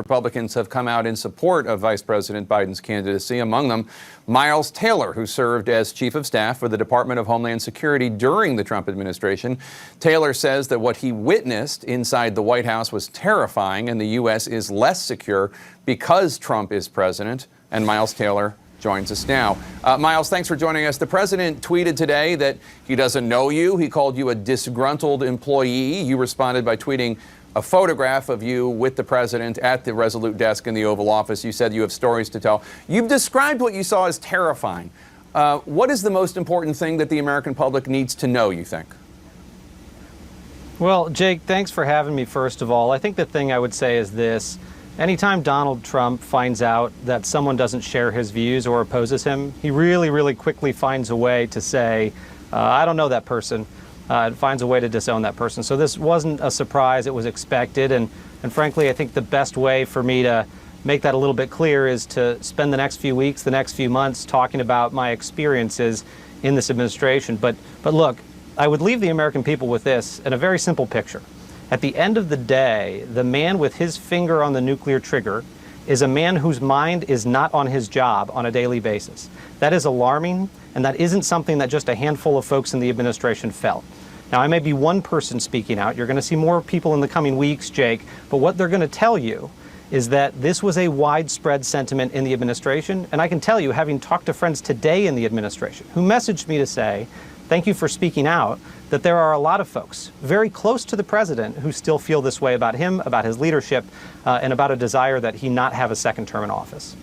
Republicans have come out in support of Vice President Biden's candidacy, among them Miles Taylor, who served as chief of staff for the Department of Homeland Security during the Trump administration. Taylor says that what he witnessed inside the White House was terrifying and the U.S. is less secure because Trump is president. And Miles Taylor joins us now. Miles, thanks for joining us. The president tweeted today that he doesn't know you. He called you a disgruntled employee. You responded by tweeting a photograph of you with the president at the Resolute desk in the Oval Office. You said you have stories to tell. You've described what you saw as terrifying. What is the most important thing that the American public needs to know, you think? Well, Jake, thanks for having me, first of all. I think the thing I would say is this. Anytime Donald Trump finds out that someone doesn't share his views or opposes him, he really quickly finds a way to say, I don't know that person, and finds a way to disown that person. So this wasn't a surprise. It was expected. And frankly, I think the best way for me to make that a little bit clear is to spend the next few weeks, the next few months talking about my experiences in this administration. But look, I would leave the American people with this and a very simple picture. At the end of the day, the man with his finger on the nuclear trigger is a man whose mind is not on his job on a daily basis. That is alarming, and that isn't something that just a handful of folks in the administration felt. Now, I may be one person speaking out. You're going to see more people in the coming weeks, Jake, but what they're going to tell you is that this was a widespread sentiment in the administration, and I can tell you, having talked to friends today in the administration who messaged me to say, thank you for speaking out, that there are a lot of folks very close to the president who still feel this way about him, about his leadership, and about a desire that he not have a second term in office.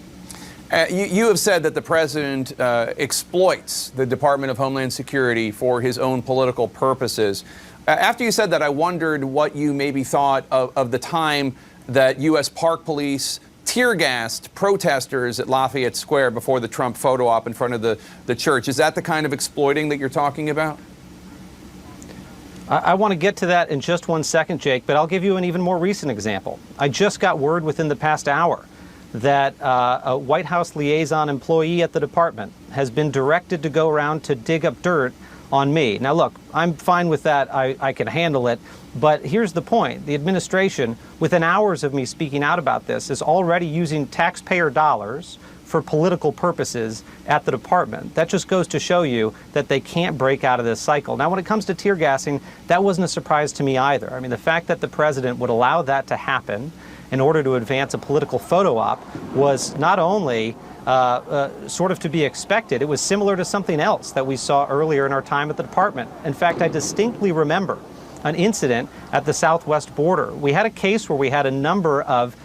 You have said that the president exploits the Department of Homeland Security for his own political purposes. After you said that, I wondered what you maybe thought of the time that U.S. Park Police tear-gassed protesters at Lafayette Square before the Trump photo op in front of the church. Is that the kind of exploiting that you're talking about? I want to get to that in just one second, Jake, but I'll give you an even more recent example. I just got word within the past hour that a White House liaison employee at the department has been directed to go around to dig up dirt on me. Now, look, I'm fine with that. I can handle it. But here's the point. The administration, within hours of me speaking out about this, is already using taxpayer dollars for political purposes at the department. That just goes to show you that they can't break out of this cycle. Now, when it comes to tear gassing, that wasn't a surprise to me either. I mean, the fact that the president would allow that to happen in order to advance a political photo op was not only sort of to be expected, it was similar to something else that we saw earlier in our time at the department. In fact, I distinctly remember an incident at the southwest border. We had a case where we had a number of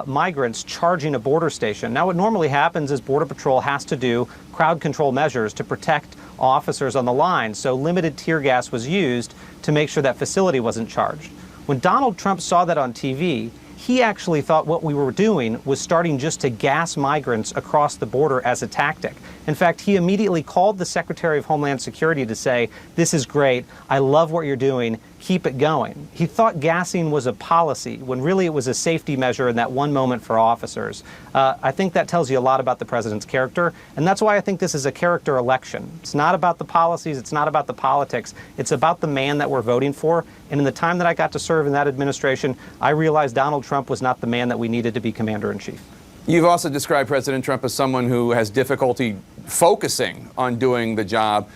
migrants charging a border station. Now, what normally happens is Border Patrol has to do crowd control measures to protect officers on the line, so limited tear gas was used to make sure that facility wasn't charged. When Donald Trump saw that on TV, he actually thought what we were doing was starting just to gas migrants across the border as a tactic. In fact, he immediately called the Secretary of Homeland Security to say, this is great, I love what you're doing, keep it going. He thought gassing was a policy when really it was a safety measure in that one moment for officers. I think that tells you a lot about the president's character, and that's why I think this is a character election. It's not about the policies, it's not about the politics, it's about the man that we're voting for. And in the time that I got to serve in that administration, I realized Donald Trump was not the man that we needed to be commander-in-chief. You've also described President Trump as someone who has difficulty focusing on doing the job.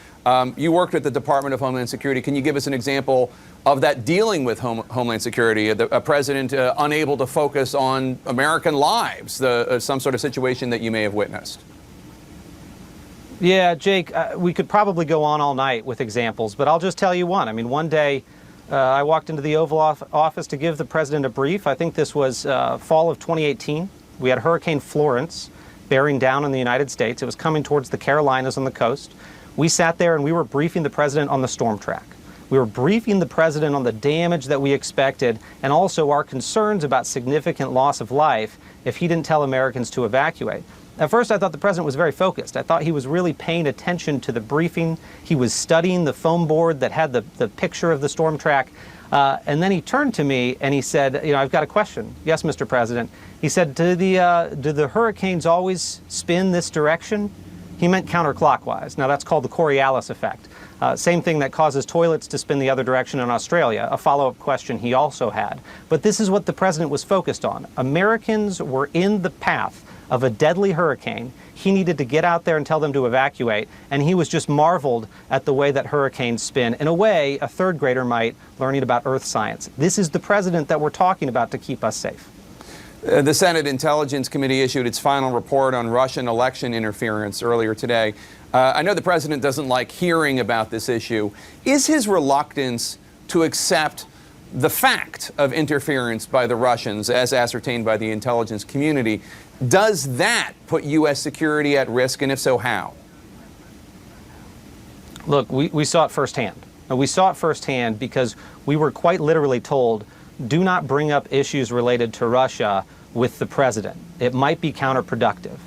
You worked at the Department of Homeland Security. Can you give us an example of that dealing with Homeland Security, a president unable to focus on American lives, some sort of situation that you may have witnessed? Yeah, Jake, we could probably go on all night with examples, but I'll just tell you one. I mean, one day I walked into the Oval Office to give the president a brief. I think this was fall of 2018. We had Hurricane Florence bearing down on the United States. It was coming towards the Carolinas on the coast. We sat there and we were briefing the president on the storm track. We were briefing the president on the damage that we expected and also our concerns about significant loss of life if he didn't tell Americans to evacuate. At first, I thought the president was very focused. I thought he was really paying attention to the briefing. He was studying the foam board that had the picture of the storm track. And then he turned to me and he said, I've got a question. Yes, Mr. President. He said, do the hurricanes always spin this direction? He meant counterclockwise. Now, that's called the Coriolis effect. Same thing that causes toilets to spin the other direction in Australia, a follow-up question he also had. But this is what the president was focused on. Americans were in the path of a deadly hurricane. He needed to get out there and tell them to evacuate, and he was just marveled at the way that hurricanes spin. In a way, a third grader might, learning about earth science. This is the president that we're talking about to keep us safe. The Senate Intelligence Committee issued its final report on Russian election interference earlier today. I know the president doesn't like hearing about this issue. Is his reluctance to accept the fact of interference by the Russians, as ascertained by the intelligence community, does that put U.S. security at risk, and if so, how? Look, we saw it firsthand. We saw it firsthand because we were quite literally told, do not bring up issues related to Russia with the president. It might be counterproductive.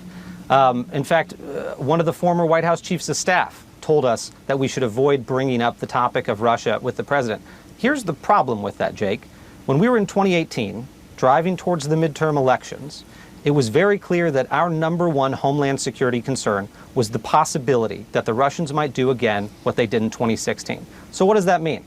In fact, one of the former White House chiefs of staff told us that we should avoid bringing up the topic of Russia with the president. Here's the problem with that, Jake. When we were in 2018, driving towards the midterm elections, it was very clear that our number one homeland security concern was the possibility that the Russians might do again what they did in 2016. So what does that mean?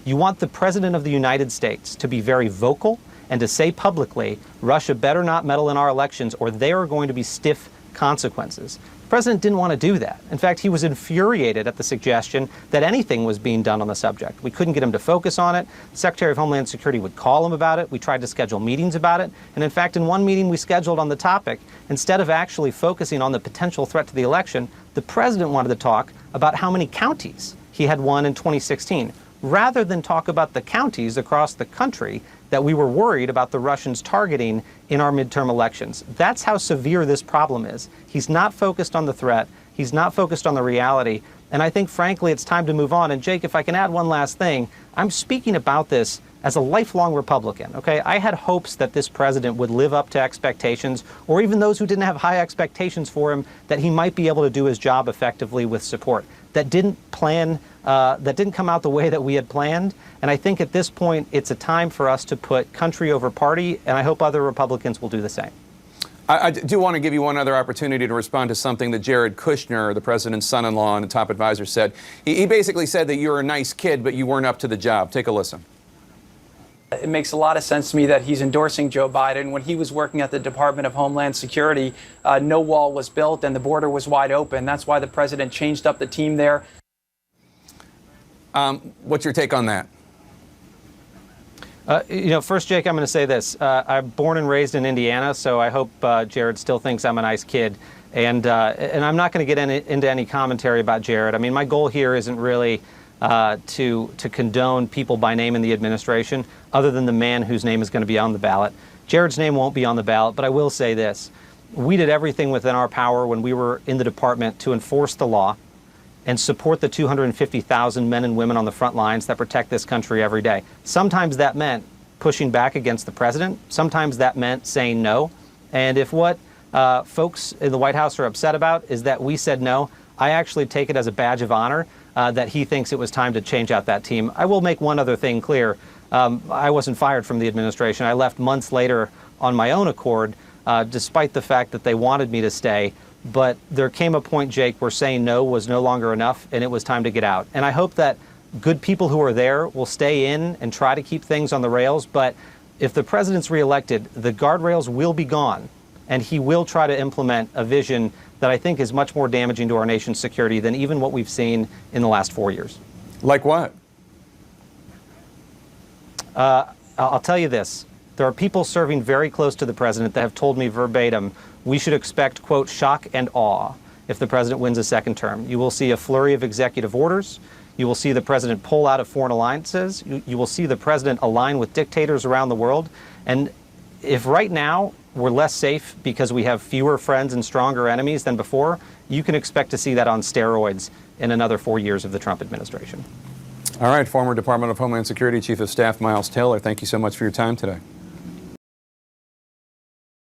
You want the President of the United States to be very vocal and to say publicly, Russia better not meddle in our elections or there are going to be stiff consequences. The president didn't want to do that. In fact, he was infuriated at the suggestion that anything was being done on the subject. We couldn't get him to focus on it. The Secretary of Homeland Security would call him about it. We tried to schedule meetings about it. And in fact, in one meeting we scheduled on the topic, instead of actually focusing on the potential threat to the election, the president wanted to talk about how many counties he had won in 2016, rather than talk about the counties across the country that we were worried about the Russians targeting in our midterm elections. That's how severe this problem is. He's not focused on the threat. He's not focused on the reality. And I think, frankly, it's time to move on. And Jake, if I can add one last thing, I'm speaking about this as a lifelong Republican, okay? I had hopes that this president would live up to expectations, or even those who didn't have high expectations for him, that he might be able to do his job effectively with support. That didn't come out the way that we had planned. And I think at this point, it's a time for us to put country over party, and I hope other Republicans will do the same. I do want to give you one other opportunity to respond to something that Jared Kushner, the president's son-in-law and a top advisor, said. He basically said that you're a nice kid, but you weren't up to the job. Take a listen. It makes a lot of sense to me that he's endorsing Joe Biden. When he was working at the Department of Homeland Security, no wall was built and the border was wide open. That's why the president changed up the team there. What's your take on that? First, Jake, I'm going to say this. I'm born and raised in Indiana, so I hope Jared still thinks I'm a nice kid. And I'm not going to get into any commentary about Jared. I mean, my goal here isn't really to condone people by name in the administration, other than the man whose name is going to be on the ballot. Jared's name won't be on the ballot, but I will say this. We did everything within our power when we were in the department to enforce the law and support the 250,000 men and women on the front lines that protect this country every day. Sometimes that meant pushing back against the president. Sometimes that meant saying no. And if what folks in the White House are upset about is that we said no, I actually take it as a badge of honor that he thinks it was time to change out that team. I will make one other thing clear. I wasn't fired from the administration. I left months later on my own accord, despite the fact that they wanted me to stay. But there came a point, Jake, where saying no was no longer enough, and it was time to get out. And I hope that good people who are there will stay in and try to keep things on the rails. But if the president's reelected, the guardrails will be gone, and he will try to implement a vision that I think is much more damaging to our nation's security than even what we've seen in the last 4 years. Like what? I'll tell you this. There are people serving very close to the president that have told me verbatim, we should expect, quote, shock and awe if the president wins a second term. You will see a flurry of executive orders. You will see the president pull out of foreign alliances. You will see the president align with dictators around the world. And if right now we're less safe because we have fewer friends and stronger enemies than before, you can expect to see that on steroids in another 4 years of the Trump administration. All right, former Department of Homeland Security Chief of Staff Miles Taylor, thank you so much for your time today.